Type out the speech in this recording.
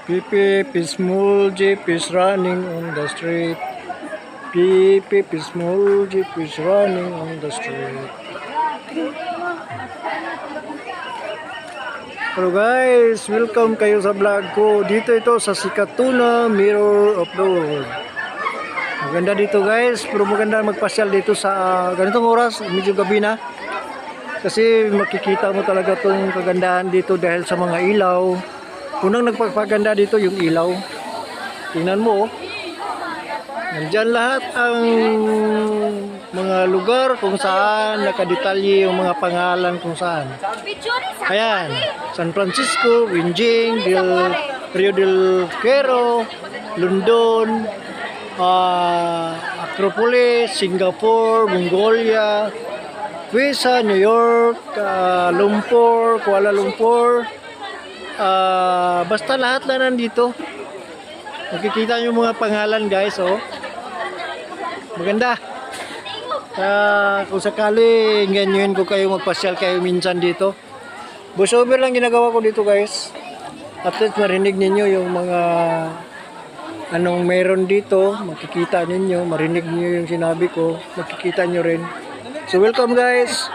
Pipip is small jeep is running on the street. Pipip is small jeep is running on the street. Hello guys, welcome kayo sa vlog ko. Dito ito sa Sikatuna Mirror of the World. Maganda dito guys, pero maganda magpasyal dito sa ganitong oras, medyo gabi na. Kasi makikita mo talaga tong kagandahan dito dahil sa mga ilaw. Unang nagpapaganda dito yung ilaw. Tingnan mo oh. Nandyan lahat ang mga lugar kung saan nakadetalye yung mga pangalan kung saan. Ayan, San Francisco, Winjing, Rio del Quero, London, Acropolis, Singapore, Mongolia, Pisa, New York, Lumpur, Kuala Lumpur, basta lahat na nandito. Makikita nyo mga pangalan guys, oh. Maganda. Kung sakali ganyan ko kayo, magpasyal kayo minsan dito. Voiceover lang ginagawa ko dito guys. At least marinig ninyo yung mga anong meron dito. Makikita ninyo, marinig niyo yung sinabi ko. Makikita nyo rin. So welcome guys.